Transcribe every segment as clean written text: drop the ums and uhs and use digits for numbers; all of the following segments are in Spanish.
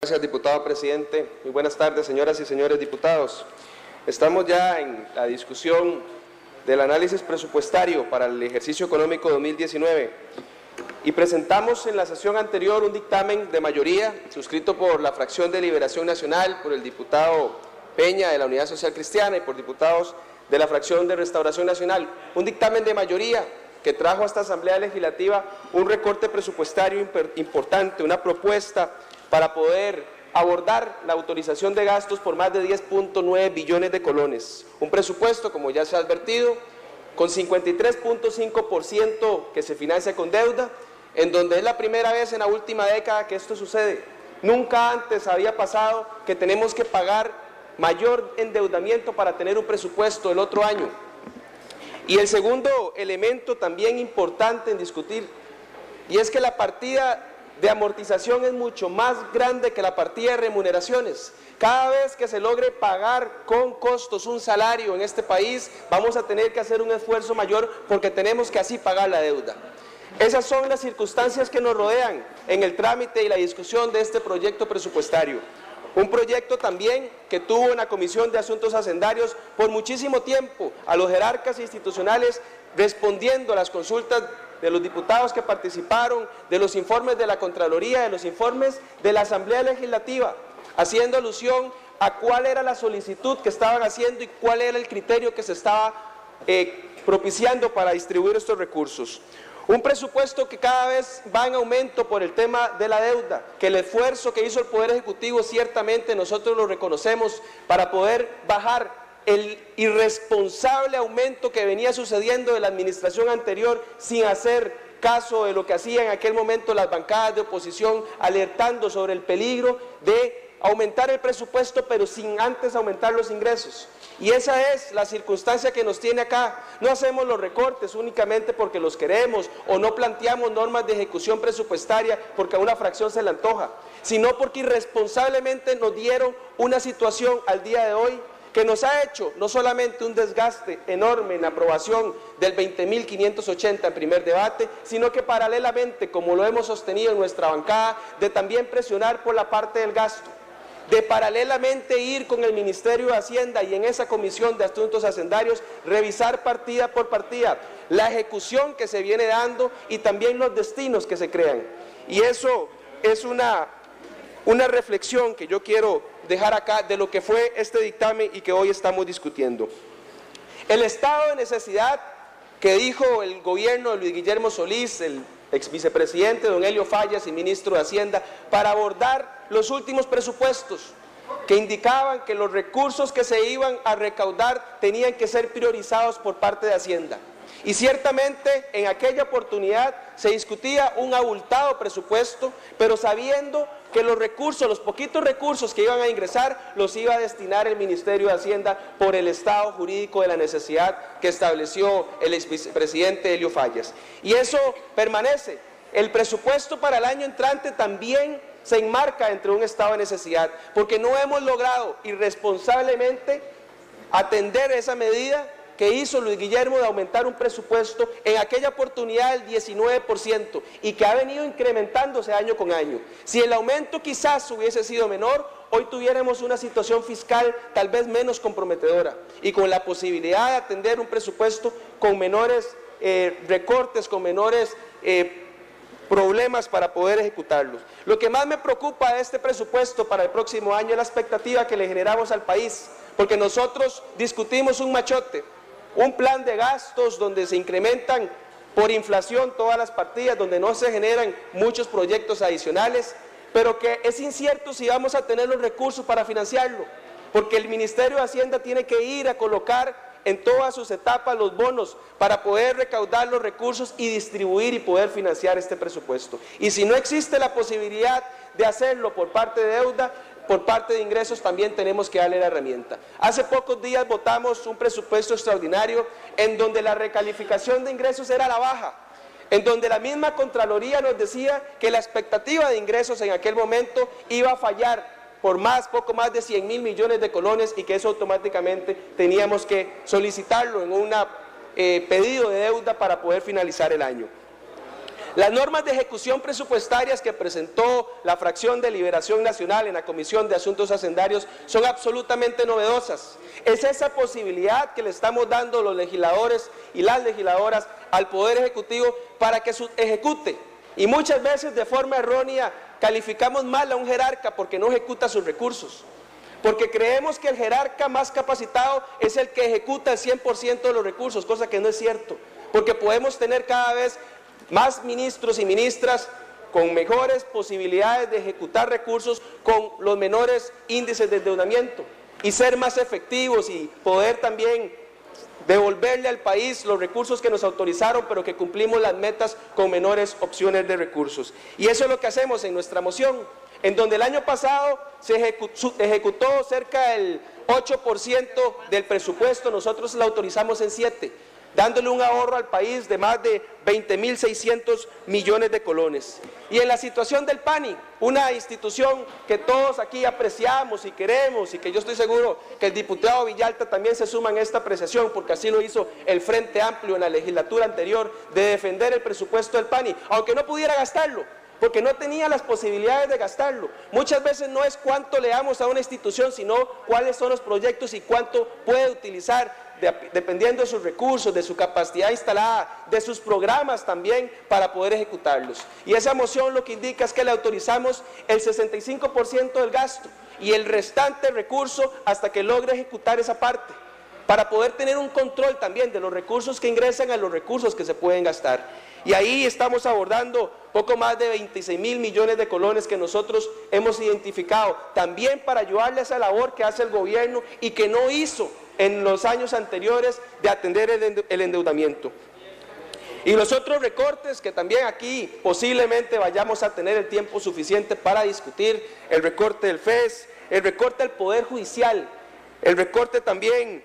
Gracias, diputado presidente. Muy buenas tardes, señoras y señores diputados. Estamos ya en la discusión del análisis presupuestario para el ejercicio económico 2019 y presentamos en la sesión anterior un dictamen de mayoría suscrito por la fracción de Liberación Nacional, por el diputado Peña de la Unidad Social Cristiana y por diputados de la fracción de Restauración Nacional. Un dictamen de mayoría que trajo a esta Asamblea Legislativa un recorte presupuestario importante, una propuesta para poder abordar la autorización de gastos por más de 10.9 billones de colones. Un presupuesto, como ya se ha advertido, con 53.5% que se financia con deuda, en donde es la primera vez en la última década que esto sucede. Nunca antes había pasado que tenemos que pagar mayor endeudamiento para tener un presupuesto el otro año. Y el segundo elemento también importante en discutir, y es que la partida de amortización es mucho más grande que la partida de remuneraciones. Cada vez que se logre pagar con costos un salario en este país, vamos a tener que hacer un esfuerzo mayor porque tenemos que así pagar la deuda. Esas son las circunstancias que nos rodean en el trámite y la discusión de este proyecto presupuestario. Un proyecto también que tuvo en la Comisión de Asuntos Hacendarios por muchísimo tiempo a los jerarcas institucionales respondiendo a las consultas de los diputados que participaron, de los informes de la Contraloría, de los informes de la Asamblea Legislativa, haciendo alusión a cuál era la solicitud que estaban haciendo y cuál era el criterio que se estaba propiciando para distribuir estos recursos. Un presupuesto que cada vez va en aumento por el tema de la deuda, que el esfuerzo que hizo el Poder Ejecutivo ciertamente nosotros lo reconocemos para poder bajar el irresponsable aumento que venía sucediendo de la administración anterior sin hacer caso de lo que hacían en aquel momento las bancadas de oposición, alertando sobre el peligro de aumentar el presupuesto pero sin antes aumentar los ingresos. Y esa es la circunstancia que nos tiene acá. No hacemos los recortes únicamente porque los queremos o no planteamos normas de ejecución presupuestaria porque a una fracción se le antoja, sino porque irresponsablemente nos dieron una situación al día de hoy que nos ha hecho no solamente un desgaste enorme en la aprobación del 20.580 en primer debate, sino que paralelamente, como lo hemos sostenido en nuestra bancada, de también presionar por la parte del gasto, de paralelamente ir con el Ministerio de Hacienda y en esa Comisión de Asuntos Hacendarios revisar partida por partida la ejecución que se viene dando y también los destinos que se crean. Y eso es una reflexión que yo quiero dejar acá de lo que fue este dictamen y que hoy estamos discutiendo. El estado de necesidad que dijo el gobierno de Luis Guillermo Solís, el ex vicepresidente don Elio Fallas y ministro de Hacienda, para abordar los últimos presupuestos que indicaban que los recursos que se iban a recaudar tenían que ser priorizados por parte de Hacienda. Y ciertamente en aquella oportunidad se discutía un abultado presupuesto, pero sabiendo que los recursos, los poquitos recursos que iban a ingresar, los iba a destinar el Ministerio de Hacienda por el estado jurídico de la necesidad que estableció el exvicepresidente Elio Fallas. Y eso permanece. El presupuesto para el año entrante también se enmarca entre un estado de necesidad, porque no hemos logrado irresponsablemente atender esa medida que hizo Luis Guillermo de aumentar un presupuesto en aquella oportunidad del 19% y que ha venido incrementándose año con año. Si el aumento quizás hubiese sido menor, hoy tuviéramos una situación fiscal tal vez menos comprometedora y con la posibilidad de atender un presupuesto con menores recortes, con menores problemas para poder ejecutarlos. Lo que más me preocupa de este presupuesto para el próximo año es la expectativa que le generamos al país, porque nosotros discutimos un machote, un plan de gastos donde se incrementan por inflación todas las partidas, donde no se generan muchos proyectos adicionales, pero que es incierto si vamos a tener los recursos para financiarlo, porque el Ministerio de Hacienda tiene que ir a colocar en todas sus etapas los bonos para poder recaudar los recursos y distribuir y poder financiar este presupuesto. Y si no existe la posibilidad de hacerlo por parte de deuda, por parte de ingresos también tenemos que darle la herramienta. Hace pocos días votamos un presupuesto extraordinario en donde la recalificación de ingresos era a la baja, en donde la misma Contraloría nos decía que la expectativa de ingresos en aquel momento iba a fallar por poco más de 100.000 millones de colones y que eso automáticamente teníamos que solicitarlo en un pedido de deuda para poder finalizar el año. Las normas de ejecución presupuestarias que presentó la fracción de Liberación Nacional en la Comisión de Asuntos Hacendarios son absolutamente novedosas. Es esa posibilidad que le estamos dando los legisladores y las legisladoras al Poder Ejecutivo para que ejecute. Y muchas veces de forma errónea calificamos mal a un jerarca porque no ejecuta sus recursos. Porque creemos que el jerarca más capacitado es el que ejecuta el 100% de los recursos, cosa que no es cierto. Porque podemos tener cada vez más ministros y ministras con mejores posibilidades de ejecutar recursos con los menores índices de endeudamiento y ser más efectivos y poder también devolverle al país los recursos que nos autorizaron, pero que cumplimos las metas con menores opciones de recursos. Y eso es lo que hacemos en nuestra moción, en donde el año pasado se ejecutó cerca del 8% del presupuesto, nosotros la autorizamos en 7%. Dándole un ahorro al país de más de 20.600 millones de colones. Y en la situación del PANI, una institución que todos aquí apreciamos y queremos, y que yo estoy seguro que el diputado Villalta también se suma en esta apreciación, porque así lo hizo el Frente Amplio en la legislatura anterior, de defender el presupuesto del PANI, aunque no pudiera gastarlo, porque no tenía las posibilidades de gastarlo. Muchas veces no es cuánto le damos a una institución, sino cuáles son los proyectos y cuánto puede utilizar, dependiendo de sus recursos, de su capacidad instalada, de sus programas también, para poder ejecutarlos. Y esa moción lo que indica es que le autorizamos el 65% del gasto y el restante recurso hasta que logre ejecutar esa parte, para poder tener un control también de los recursos que ingresan a los recursos que se pueden gastar. Y ahí estamos abordando poco más de 26.000 millones de colones que nosotros hemos identificado, también para ayudarle a esa labor que hace el gobierno y que no hizo en los años anteriores de atender el endeudamiento. Y los otros recortes que también aquí posiblemente vayamos a tener el tiempo suficiente para discutir, el recorte del FES, el recorte al Poder Judicial, el recorte también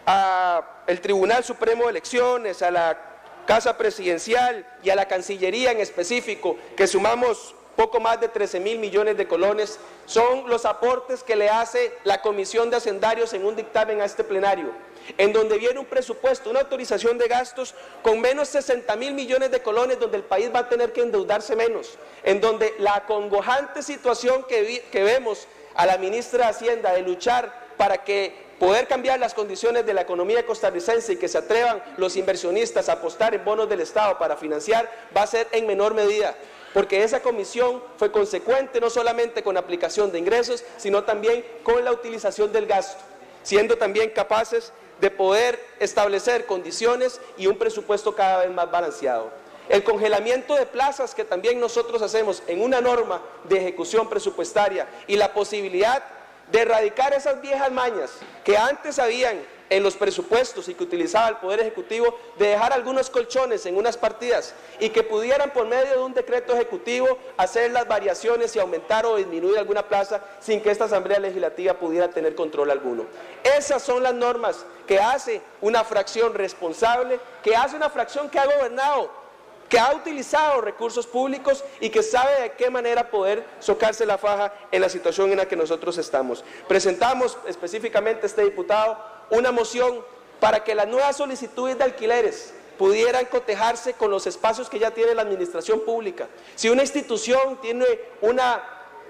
al Tribunal Supremo de Elecciones, a la Casa Presidencial y a la Cancillería en específico, que sumamos poco más de 13.000 millones de colones, son los aportes que le hace la Comisión de Hacendarios en un dictamen a este plenario, en donde viene un presupuesto, una autorización de gastos con menos 60.000 millones de colones, donde el país va a tener que endeudarse menos, en donde la acongojante situación que vemos a la ministra de Hacienda de luchar para que poder cambiar las condiciones de la economía costarricense y que se atrevan los inversionistas a apostar en bonos del Estado para financiar, va a ser en menor medida, porque esa comisión fue consecuente no solamente con la aplicación de ingresos, sino también con la utilización del gasto, siendo también capaces de poder establecer condiciones y un presupuesto cada vez más balanceado. El congelamiento de plazas que también nosotros hacemos en una norma de ejecución presupuestaria y la posibilidad de erradicar esas viejas mañas que antes habían en los presupuestos y que utilizaba el Poder Ejecutivo, de dejar algunos colchones en unas partidas y que pudieran por medio de un decreto ejecutivo hacer las variaciones y aumentar o disminuir alguna plaza sin que esta Asamblea Legislativa pudiera tener control alguno. Esas son las normas que hace una fracción responsable, que hace una fracción que ha gobernado, que ha utilizado recursos públicos y que sabe de qué manera poder socarse la faja en la situación en la que nosotros estamos. Presentamos específicamente este diputado una moción para que las nuevas solicitudes de alquileres pudieran cotejarse con los espacios que ya tiene la administración pública. Si una institución tiene una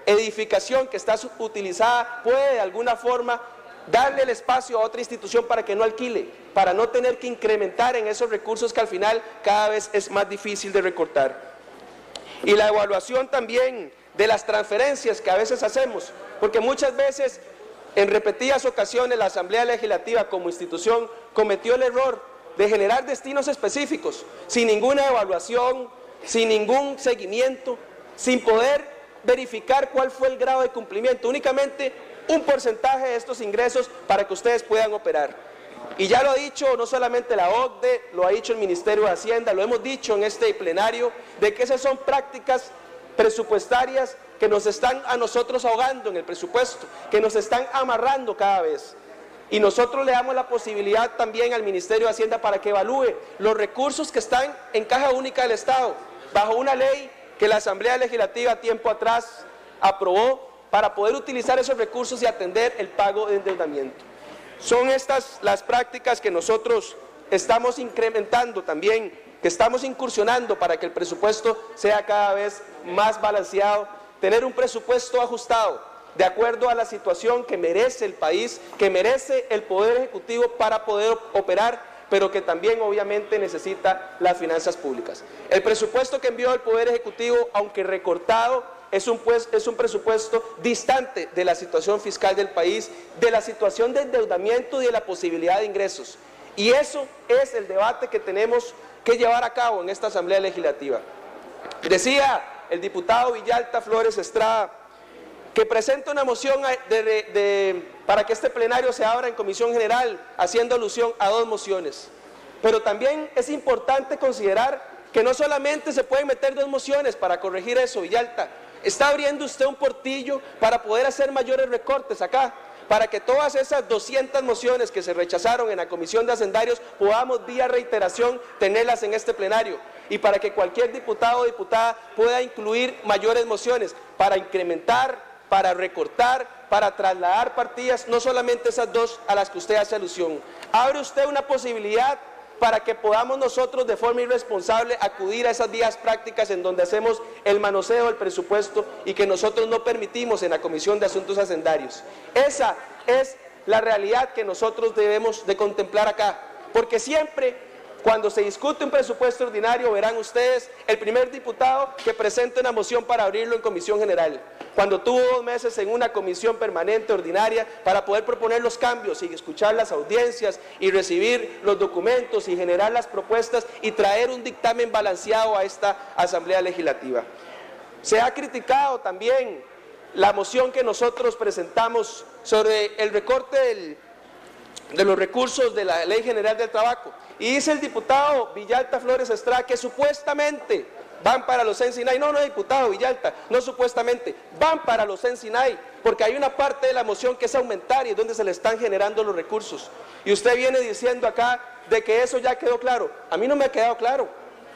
edificación que está subutilizada, puede de alguna forma darle el espacio a otra institución para que no alquile, para no tener que incrementar en esos recursos que al final cada vez es más difícil de recortar. Y la evaluación también de las transferencias que a veces hacemos, porque muchas veces, en repetidas ocasiones, la Asamblea Legislativa como institución cometió el error de generar destinos específicos, sin ninguna evaluación, sin ningún seguimiento, sin poder verificar cuál fue el grado de cumplimiento, únicamente un porcentaje de estos ingresos para que ustedes puedan operar. Y ya lo ha dicho no solamente la OCDE, lo ha dicho el Ministerio de Hacienda, lo hemos dicho en este plenario, de que esas son prácticas presupuestarias que nos están a nosotros ahogando en el presupuesto, que nos están amarrando cada vez. Y nosotros le damos la posibilidad también al Ministerio de Hacienda para que evalúe los recursos que están en Caja Única del Estado, bajo una ley que la Asamblea Legislativa tiempo atrás aprobó para poder utilizar esos recursos y atender el pago de endeudamiento. Son estas las prácticas que nosotros estamos incrementando también que estamos incursionando para que el presupuesto sea cada vez más balanceado, tener un presupuesto ajustado, de acuerdo a la situación que merece el país, que merece el Poder Ejecutivo para poder operar, pero que también obviamente necesita las finanzas públicas. El presupuesto que envió el Poder Ejecutivo, aunque recortado, es un presupuesto distante de la situación fiscal del país, de la situación de endeudamiento y de la posibilidad de ingresos. Y eso es el debate que tenemos que llevar a cabo en esta Asamblea Legislativa. Decía el diputado Villalta Flores Estrada que presenta una moción para que este plenario se abra en comisión general, haciendo alusión a dos mociones. Pero también es importante considerar que no solamente se pueden meter dos mociones para corregir eso, Villalta. Está abriendo usted un portillo para poder hacer mayores recortes acá, para que todas esas 200 mociones que se rechazaron en la Comisión de Hacendarios podamos vía reiteración tenerlas en este plenario, y para que cualquier diputado o diputada pueda incluir mayores mociones para incrementar, para recortar, para trasladar partidas, no solamente esas dos a las que usted hace alusión. Abre usted una posibilidad para que podamos nosotros de forma irresponsable acudir a esas vías prácticas en donde hacemos el manoseo del presupuesto y que nosotros no permitimos en la Comisión de Asuntos Hacendarios. Esa es la realidad que nosotros debemos de contemplar acá, porque siempre cuando se discute un presupuesto ordinario, verán ustedes el primer diputado que presenta una moción para abrirlo en comisión general, cuando tuvo 2 meses en una comisión permanente ordinaria para poder proponer los cambios y escuchar las audiencias y recibir los documentos y generar las propuestas y traer un dictamen balanceado a esta Asamblea Legislativa. Se ha criticado también la moción que nosotros presentamos sobre el recorte de los recursos de la Ley General del Trabajo. Y dice el diputado Villalta Flores Estrada que supuestamente van para los CENSINAI. No, diputado Villalta, no supuestamente, van para los CENSINAI, porque hay una parte de la moción que es aumentar y es donde se le están generando los recursos. Y usted viene diciendo acá de que eso ya quedó claro. A mí no me ha quedado claro,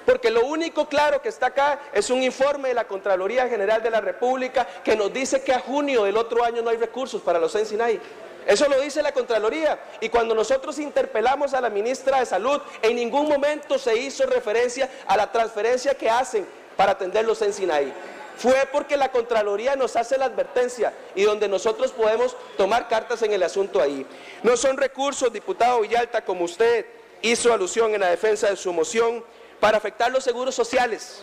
porque lo único claro que está acá es un informe de la Contraloría General de la República que nos dice que a junio del otro año no hay recursos para los CENSINAI. Eso lo dice la Contraloría, y cuando nosotros interpelamos a la ministra de Salud, en ningún momento se hizo referencia a la transferencia que hacen para atender los CENSINAI. Fue porque la Contraloría nos hace la advertencia y donde nosotros podemos tomar cartas en el asunto ahí. No son recursos, diputado Villalta, como usted hizo alusión en la defensa de su moción, para afectar los seguros sociales.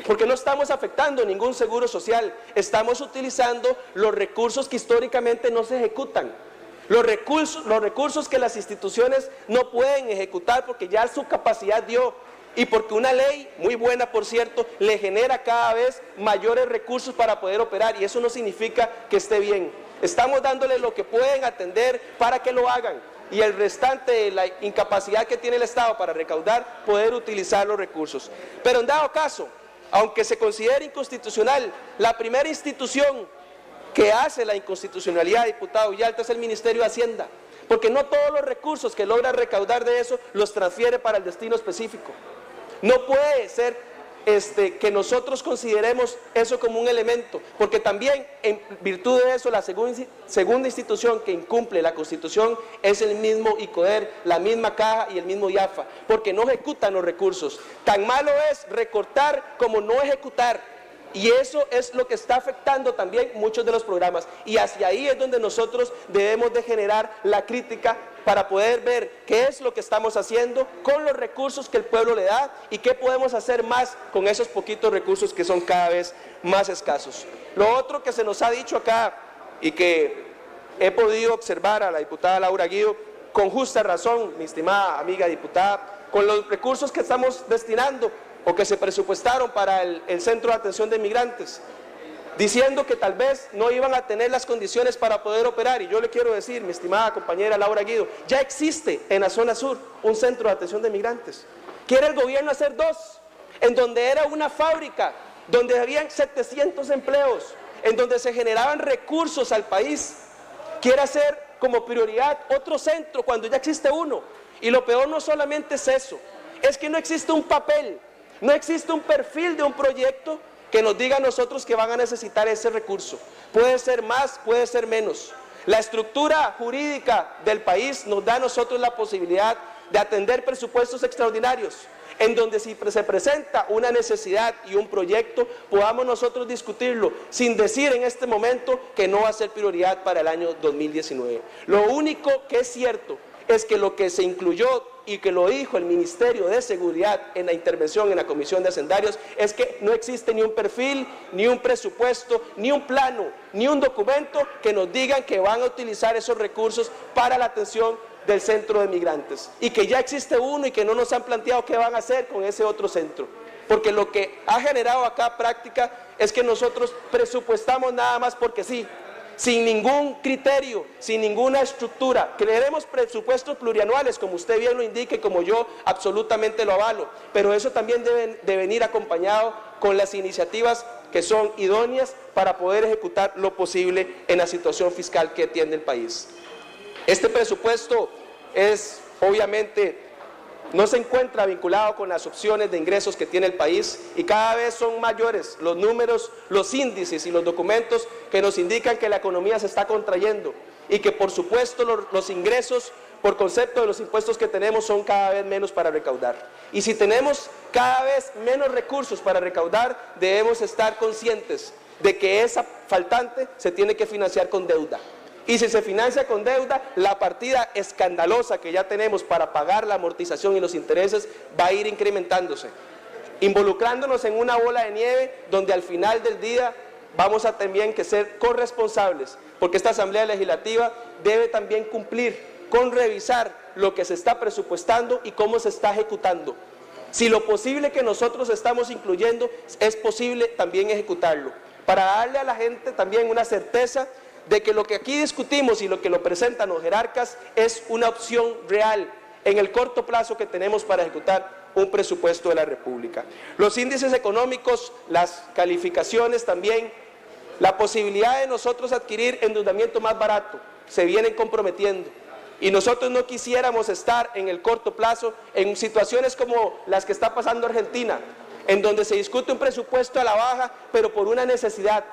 Porque no estamos afectando ningún seguro social, estamos utilizando los recursos que históricamente no se ejecutan, los recursos que las instituciones no pueden ejecutar porque ya su capacidad dio, y porque una ley, muy buena por cierto, le genera cada vez mayores recursos para poder operar, y eso no significa que esté bien. Estamos dándole lo que pueden atender para que lo hagan, y el restante de la incapacidad que tiene el Estado para recaudar, poder utilizar los recursos. Pero en dado caso, aunque se considere inconstitucional, la primera institución que hace la inconstitucionalidad, diputado Villalta, es el Ministerio de Hacienda, porque no todos los recursos que logra recaudar de eso los transfiere para el destino específico. No puede ser que nosotros consideremos eso como un elemento, porque también en virtud de eso la segunda institución que incumple la Constitución es el mismo ICODER, la misma Caja y el mismo IAFA, porque no ejecutan los recursos. Tan malo es recortar como no ejecutar, y eso es lo que está afectando también muchos de los programas, y hacia ahí es donde nosotros debemos de generar la crítica para poder ver qué es lo que estamos haciendo con los recursos que el pueblo le da y qué podemos hacer más con esos poquitos recursos que son cada vez más escasos. Lo otro que se nos ha dicho acá y que he podido observar a la diputada Laura Guido, con justa razón, mi estimada amiga diputada, con los recursos que estamos destinando o que se presupuestaron para el Centro de Atención de Migrantes, diciendo que tal vez no iban a tener las condiciones para poder operar. Y yo le quiero decir, mi estimada compañera Laura Guido, ya existe en la zona sur un centro de atención de migrantes. Quiere el gobierno hacer 2, en donde era una fábrica, donde habían 700 empleos, en donde se generaban recursos al país. Quiere hacer como prioridad otro centro cuando ya existe uno. Y lo peor no solamente es eso, es que no existe un papel, no existe un perfil de un proyecto que nos diga a nosotros que van a necesitar ese recurso. Puede ser más, puede ser menos. La estructura jurídica del país nos da a nosotros la posibilidad de atender presupuestos extraordinarios. en donde si se presenta una necesidad y un proyecto, podamos nosotros discutirlo, sin decir en este momento que no va a ser prioridad para el año 2019. Lo único que es cierto es que lo que se incluyó y que lo dijo el Ministerio de Seguridad en la intervención en la Comisión de Hacendarios es que no existe ni un perfil, ni un presupuesto, ni un plano, ni un documento que nos digan que van a utilizar esos recursos para la atención del centro de migrantes, y que ya existe uno y que no nos han planteado qué van a hacer con ese otro centro. Porque lo que ha generado acá práctica es que nosotros presupuestamos nada más porque sí, sin ningún criterio, sin ninguna estructura. Queremos presupuestos plurianuales, como usted bien lo indica y como yo absolutamente lo avalo, pero eso también debe de venir acompañado con las iniciativas que son idóneas para poder ejecutar lo posible en la situación fiscal que tiene el país. Este presupuesto es, obviamente, no se encuentra vinculado con las opciones de ingresos que tiene el país, y cada vez son mayores los números, los índices y los documentos que nos indican que la economía se está contrayendo y que, por supuesto, los ingresos por concepto de los impuestos que tenemos son cada vez menos para recaudar. Y si tenemos cada vez menos recursos para recaudar, debemos estar conscientes de que esa faltante se tiene que financiar con deuda. Y si se financia con deuda, la partida escandalosa que ya tenemos para pagar la amortización y los intereses va a ir incrementándose, involucrándonos en una bola de nieve donde al final del día vamos a también que ser corresponsables, porque esta Asamblea Legislativa debe también cumplir con revisar lo que se está presupuestando y cómo se está ejecutando. Si lo posible que nosotros estamos incluyendo es posible también ejecutarlo, para darle a la gente también una certeza de que lo que aquí discutimos y lo que lo presentan los jerarcas es una opción real en el corto plazo que tenemos para ejecutar un presupuesto de la República. Los índices económicos, las calificaciones también, la posibilidad de nosotros adquirir endeudamiento más barato, se vienen comprometiendo. Y nosotros no quisiéramos estar en el corto plazo en situaciones como las que está pasando Argentina, en donde se discute un presupuesto a la baja, pero por una necesidad,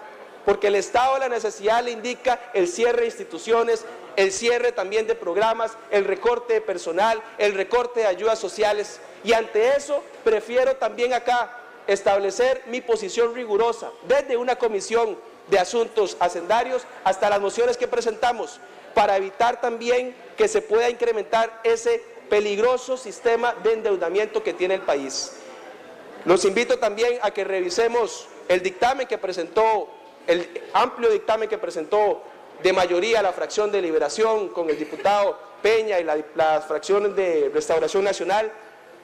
porque el estado de la necesidad le indica el cierre de instituciones, el cierre también de programas, el recorte de personal, el recorte de ayudas sociales. Y ante eso, prefiero también acá establecer mi posición rigurosa, desde una comisión de asuntos hacendarios hasta las mociones que presentamos, para evitar también que se pueda incrementar ese peligroso sistema de endeudamiento que tiene el país. Los invito también a que revisemos el dictamen que presentó, el amplio dictamen que presentó de mayoría la fracción de Liberación con el diputado Peña y las fracciones de Restauración Nacional,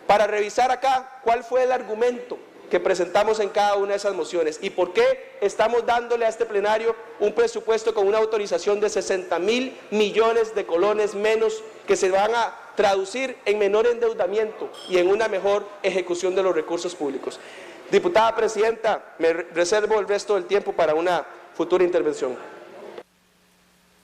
para revisar acá cuál fue el argumento que presentamos en cada una de esas mociones y por qué estamos dándole a este plenario un presupuesto con una autorización de 60.000 millones de colones menos, que se van a traducir en menor endeudamiento y en una mejor ejecución de los recursos públicos. Diputada Presidenta, me reservo el resto del tiempo para una futura intervención.